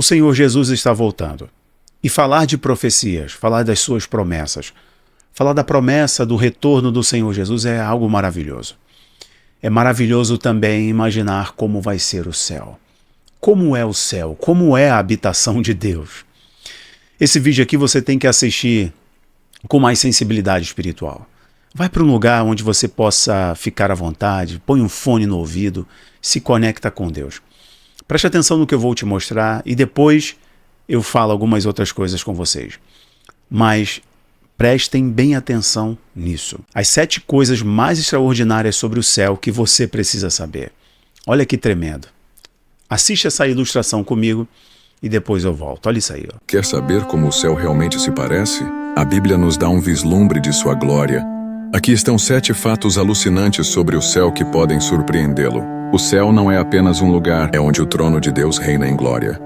O Senhor Jesus está voltando. E falar de profecias, falar das suas promessas, falar da promessa do retorno do Senhor Jesus é algo maravilhoso. É maravilhoso também imaginar como vai ser o céu. Como é o céu? Como é a habitação de Deus? Esse vídeo aqui você tem que assistir com mais sensibilidade espiritual. Vai para um lugar onde você possa ficar à vontade, põe um fone no ouvido, se conecta com Deus. Preste atenção no que eu vou te mostrar e depois eu falo algumas outras coisas com vocês. Mas prestem bem atenção nisso. As 7 coisas mais extraordinárias sobre o céu que você precisa saber. Olha que tremendo. Assiste essa ilustração comigo e depois eu volto. Olha isso aí. Ó. Quer saber como o céu realmente se parece? A Bíblia nos dá um vislumbre de sua glória. Aqui estão 7 fatos alucinantes sobre o céu que podem surpreendê-lo. O céu não é apenas um lugar, é onde o trono de Deus reina em glória.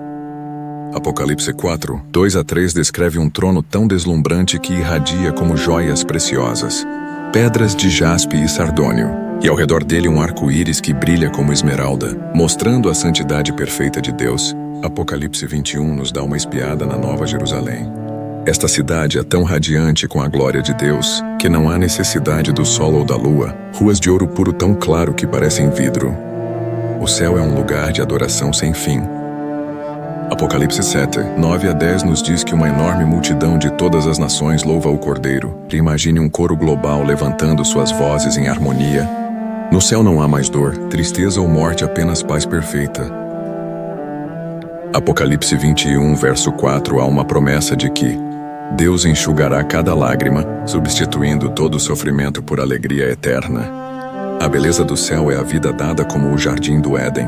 Apocalipse 4, 2-3 descreve um trono tão deslumbrante que irradia como joias preciosas, pedras de jaspe e sardônio, e ao redor dele um arco-íris que brilha como esmeralda, mostrando a santidade perfeita de Deus. Apocalipse 21 nos dá uma espiada na Nova Jerusalém. Esta cidade é tão radiante com a glória de Deus que não há necessidade do sol ou da lua, ruas de ouro puro tão claro que parecem vidro. O céu é um lugar de adoração sem fim. Apocalipse 7, 9-10 nos diz que uma enorme multidão de todas as nações louva o Cordeiro. Imagine um coro global levantando suas vozes em harmonia. No céu não há mais dor, tristeza ou morte, apenas paz perfeita. Apocalipse 21, verso 4, há uma promessa de que Deus enxugará cada lágrima, substituindo todo o sofrimento por alegria eterna. A beleza do céu é a vida dada como o jardim do Éden.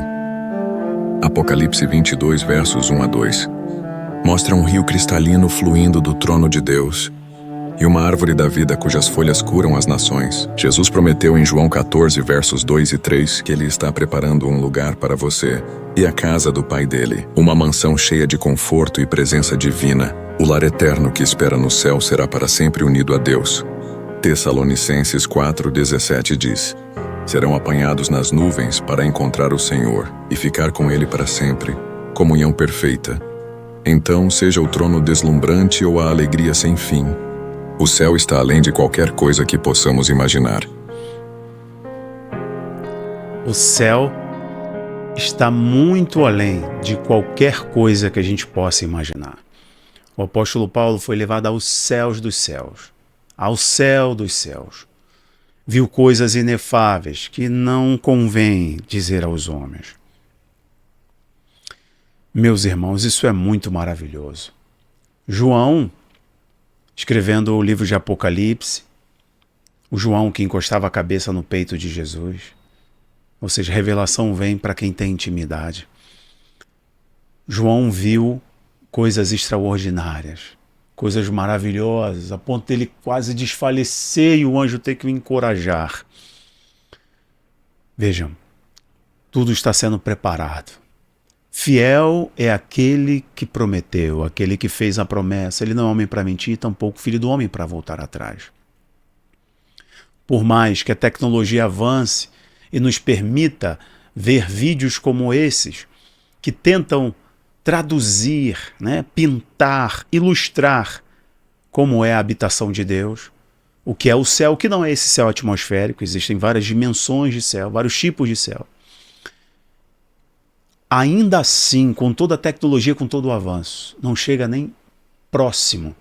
Apocalipse 22, versos 1-2. Mostra um rio cristalino fluindo do trono de Deus e uma árvore da vida cujas folhas curam as nações. Jesus prometeu em João 14, versos 2 e 3, que ele está preparando um lugar para você e a casa do Pai dele, uma mansão cheia de conforto e presença divina. O lar eterno que espera no céu será para sempre unido a Deus. Tessalonicenses 4:17 diz: serão apanhados nas nuvens para encontrar o Senhor e ficar com Ele para sempre, comunhão perfeita. Então, seja o trono deslumbrante ou a alegria sem fim, o céu está além de qualquer coisa que possamos imaginar. O céu está muito além de qualquer coisa que a gente possa imaginar. O apóstolo Paulo foi levado aos céus dos céus, ao céu dos céus. Viu coisas inefáveis que não convém dizer aos homens. Meus irmãos, isso é muito maravilhoso. João, escrevendo o livro de Apocalipse, o João que encostava a cabeça no peito de Jesus, ou seja, revelação vem para quem tem intimidade. João viu coisas extraordinárias, coisas maravilhosas, a ponto dele quase desfalecer e o anjo ter que o encorajar. Vejam, tudo está sendo preparado. Fiel é aquele que prometeu, aquele que fez a promessa. Ele não é homem para mentir, tampouco filho do homem para voltar atrás. Por mais que a tecnologia avance e nos permita ver vídeos como esses, que tentam traduzir, pintar, ilustrar como é a habitação de Deus, o que é o céu, que não é esse céu atmosférico, existem várias dimensões de céu, vários tipos de céu. Ainda assim, com toda a tecnologia, com todo o avanço, não chega nem próximo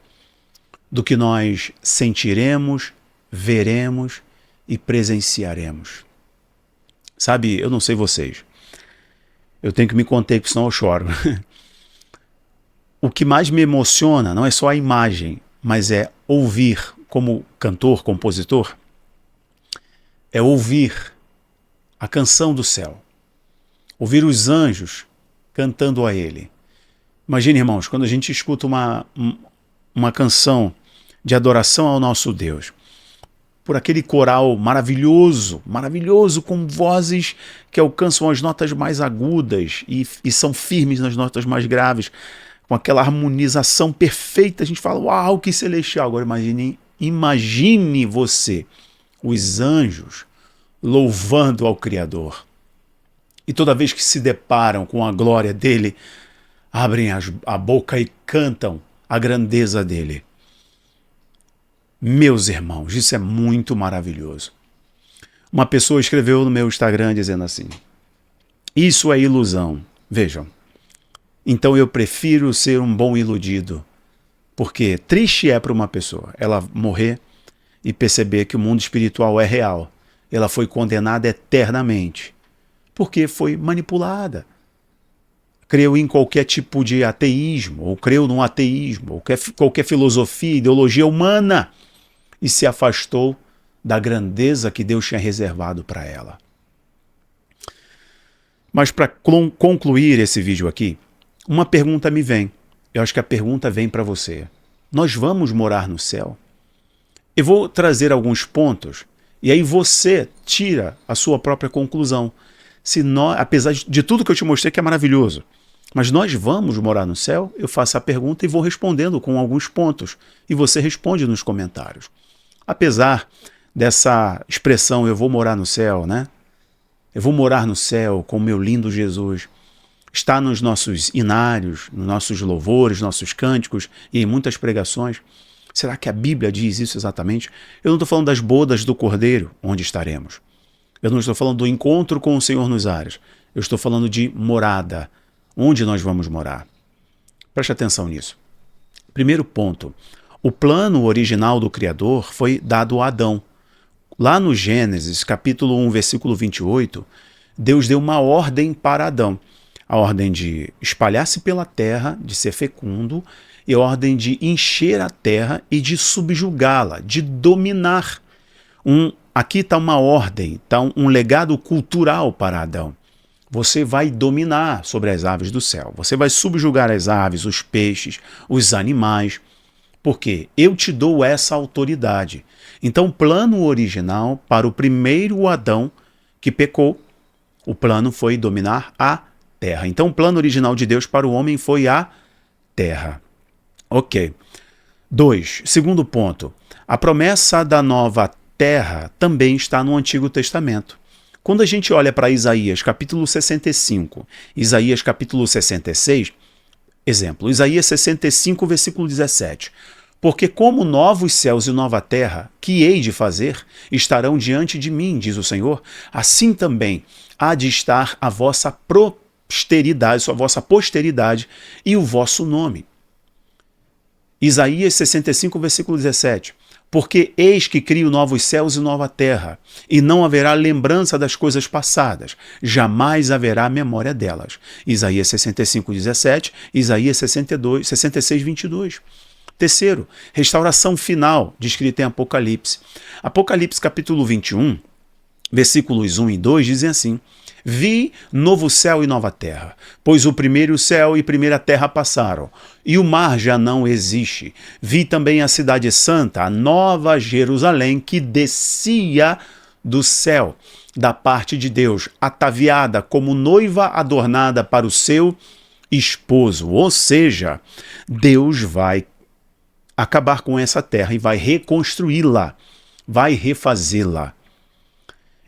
do que nós sentiremos, veremos e presenciaremos. Sabe, eu não sei vocês, eu tenho que me conter, porque senão eu choro. O que mais me emociona não é só a imagem, mas é ouvir, como cantor, compositor, é ouvir a canção do céu, ouvir os anjos cantando a ele. Imagine, irmãos, quando a gente escuta uma canção de adoração ao nosso Deus, por aquele coral maravilhoso, maravilhoso, com vozes que alcançam as notas mais agudas e são firmes nas notas mais graves, com aquela harmonização perfeita, a gente fala, uau, que celestial. Agora imagine você, os anjos, louvando ao Criador. E toda vez que se deparam com a glória dele, abrem a boca e cantam a grandeza dele. Meus irmãos, isso é muito maravilhoso. Uma pessoa escreveu no meu Instagram dizendo assim: isso é ilusão. Vejam, então eu prefiro ser um bom iludido, porque triste é para uma pessoa ela morrer e perceber que o mundo espiritual é real. Ela foi condenada eternamente, porque foi manipulada. Creu em qualquer tipo de ateísmo, ou creu num ateísmo, ou qualquer filosofia, ideologia humana, e se afastou da grandeza que Deus tinha reservado para ela. Mas para concluir esse vídeo aqui, uma pergunta me vem. Eu acho que a pergunta vem para você. Nós vamos morar no céu? Eu vou trazer alguns pontos e aí você tira a sua própria conclusão. Se nós, apesar de tudo que eu te mostrei que é maravilhoso, mas nós vamos morar no céu? Eu faço a pergunta e vou respondendo com alguns pontos. E você responde nos comentários. Apesar dessa expressão, eu vou morar no céu, né? Eu vou morar no céu com o meu lindo Jesus. Está nos nossos inários, nos nossos louvores, nossos cânticos e em muitas pregações. Será que a Bíblia diz isso exatamente? Eu não estou falando das bodas do Cordeiro, onde estaremos. Eu não estou falando do encontro com o Senhor nos ares. Eu estou falando de morada, onde nós vamos morar. Preste atenção nisso. Primeiro ponto. O plano original do Criador foi dado a Adão. Lá no Gênesis, capítulo 1, versículo 28, Deus deu uma ordem para Adão. A ordem de espalhar-se pela terra, de ser fecundo, e a ordem de encher a terra e de subjugá-la, de dominar. Aqui está uma ordem, está um legado cultural para Adão. Você vai dominar sobre as aves do céu. Você vai subjugar as aves, os peixes, os animais. Porque eu te dou essa autoridade. Então, o plano original para o primeiro Adão que pecou, o plano foi dominar a terra. Então, o plano original de Deus para o homem foi a terra. Ok. 2. Segundo ponto. A promessa da nova terra também está no Antigo Testamento. Quando a gente olha para Isaías capítulo 65, Isaías capítulo 66, exemplo, Isaías 65, versículo 17. Porque como novos céus e nova terra, que hei de fazer, estarão diante de mim, diz o Senhor, assim também há de estar a vossa posteridade, a vossa posteridade e o vosso nome. Isaías 65, versículo 17. Porque eis que crio novos céus e nova terra, e não haverá lembrança das coisas passadas, jamais haverá memória delas. Isaías 65, 17, Isaías 66, 22. Terceiro, restauração final, descrita em Apocalipse. Apocalipse capítulo 21, versículos 1 e 2 dizem assim: Vi novo céu e nova terra, pois o primeiro céu e primeira terra passaram, e o mar já não existe. Vi também a cidade santa, a nova Jerusalém, que descia do céu, da parte de Deus, ataviada como noiva adornada para o seu esposo. Ou seja, Deus vai acabar com essa terra e vai reconstruí-la, vai refazê-la.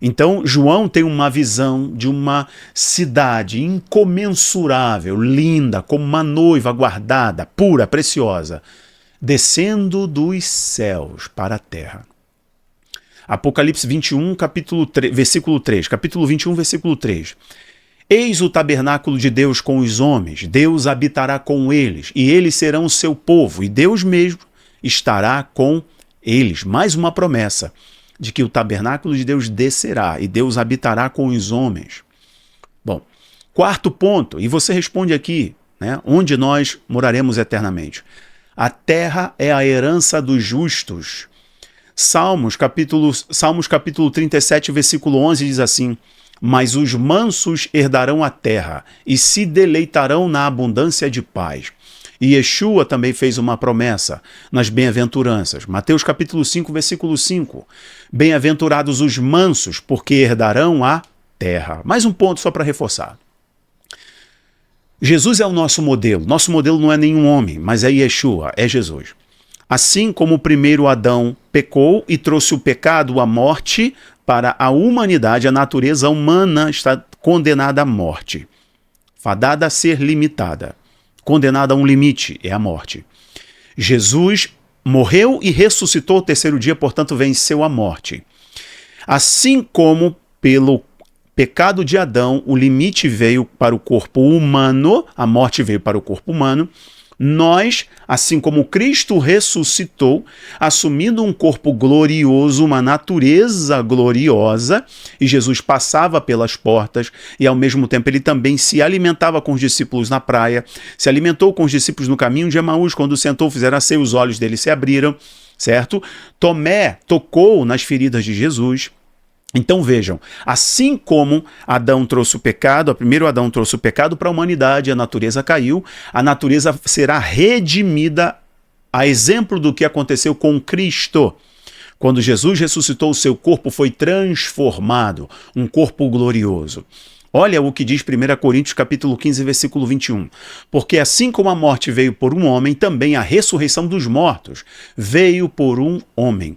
Então, João tem uma visão de uma cidade incomensurável, linda, como uma noiva guardada, pura, preciosa, descendo dos céus para a terra. Apocalipse 21, versículo 3. Capítulo 21, versículo 3. Eis o tabernáculo de Deus com os homens, Deus habitará com eles, e eles serão o seu povo, e Deus mesmo estará com eles. Mais uma promessa de que o tabernáculo de Deus descerá, e Deus habitará com os homens. Bom, quarto ponto, e você responde aqui, né, onde nós moraremos eternamente. A terra é a herança dos justos. Salmos capítulo 37, versículo 11 diz assim: Mas os mansos herdarão a terra e se deleitarão na abundância de paz. E Yeshua também fez uma promessa nas bem-aventuranças. Mateus capítulo 5, versículo 5. Bem-aventurados os mansos, porque herdarão a terra. Mais um ponto só para reforçar. Jesus é o nosso modelo. Nosso modelo não é nenhum homem, mas é Yeshua, é Jesus. Assim como o primeiro Adão pecou e trouxe o pecado, a morte, para a humanidade, a natureza humana está condenada à morte, fadada a ser limitada. condenado a um limite, é a morte. Jesus morreu e ressuscitou ao terceiro dia, portanto venceu a morte. Assim como pelo pecado de Adão, o limite veio para o corpo humano, a morte veio para o corpo humano, nós, assim como Cristo ressuscitou, assumindo um corpo glorioso, uma natureza gloriosa, e Jesus passava pelas portas e ao mesmo tempo ele também se alimentava com os discípulos na praia, se alimentou com os discípulos no caminho de Emaús, quando sentou, fizeram a ceia, os olhos dele se abriram, certo? Tomé tocou nas feridas de Jesus. Então vejam, assim como Adão trouxe o pecado, primeiro Adão trouxe o pecado para a humanidade, a natureza caiu, a natureza será redimida a exemplo do que aconteceu com Cristo. Quando Jesus ressuscitou, o seu corpo foi transformado, um corpo glorioso. Olha o que diz 1 Coríntios capítulo 15, versículo 21. Porque assim como a morte veio por um homem, também a ressurreição dos mortos veio por um homem.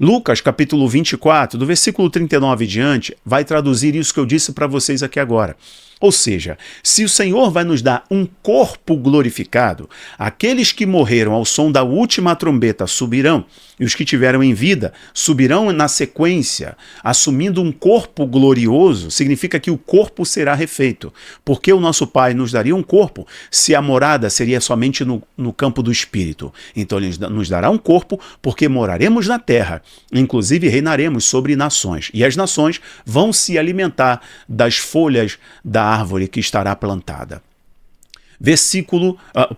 Lucas, capítulo 24, do versículo 39 em diante, vai traduzir isso que eu disse para vocês aqui agora. Ou seja, se o Senhor vai nos dar um corpo glorificado, aqueles que morreram ao som da última trombeta subirão, e os que tiveram em vida subirão na sequência, assumindo um corpo glorioso, significa que o corpo será refeito. Porque o nosso Pai nos daria um corpo se a morada seria somente no campo do Espírito? Então Ele nos dará um corpo porque moraremos na terra, inclusive reinaremos sobre nações, e as nações vão se alimentar das folhas da árvore que estará plantada.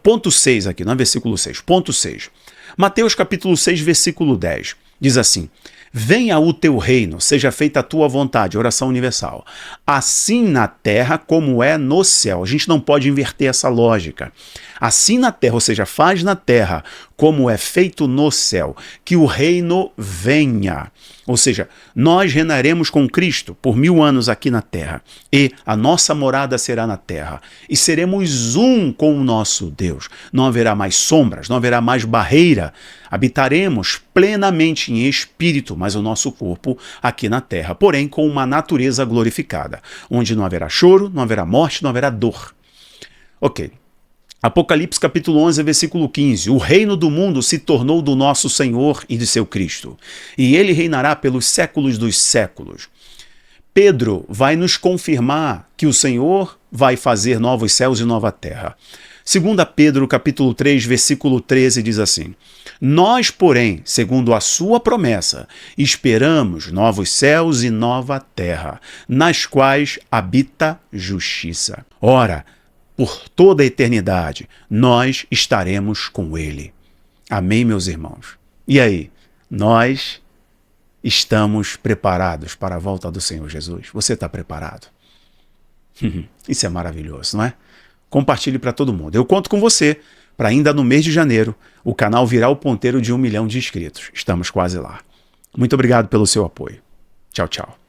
Ponto 6 aqui, não é versículo 6, ponto 6. Mateus capítulo 6, versículo 10, diz assim: venha o teu reino, seja feita a tua vontade, oração universal, assim na terra como é no céu. A gente não pode inverter essa lógica. Assim na terra, ou seja, faz na terra como é feito no céu, que o reino venha. Ou seja, nós reinaremos com Cristo por 1000 anos aqui na terra, e a nossa morada será na terra, e seremos um com o nosso Deus. Não haverá mais sombras, não haverá mais barreira, habitaremos plenamente em espírito, mas o nosso corpo aqui na terra, porém com uma natureza glorificada, onde não haverá choro, não haverá morte, não haverá dor. Ok. Apocalipse capítulo 11, versículo 15. O reino do mundo se tornou do nosso Senhor e de seu Cristo, e ele reinará pelos séculos dos séculos. Pedro vai nos confirmar que o Senhor vai fazer novos céus e nova terra. 2 Pedro capítulo 3, versículo 13 diz assim: nós, porém, segundo a sua promessa, esperamos novos céus e nova terra, nas quais habita justiça. Ora, por toda a eternidade, nós estaremos com ele. Amém, meus irmãos? E aí, nós estamos preparados para a volta do Senhor Jesus? Você está preparado? Isso é maravilhoso, não é? Compartilhe para todo mundo. Eu conto com você para ainda no mês de janeiro o canal virar o ponteiro de 1 milhão de inscritos. Estamos quase lá. Muito obrigado pelo seu apoio. Tchau, tchau.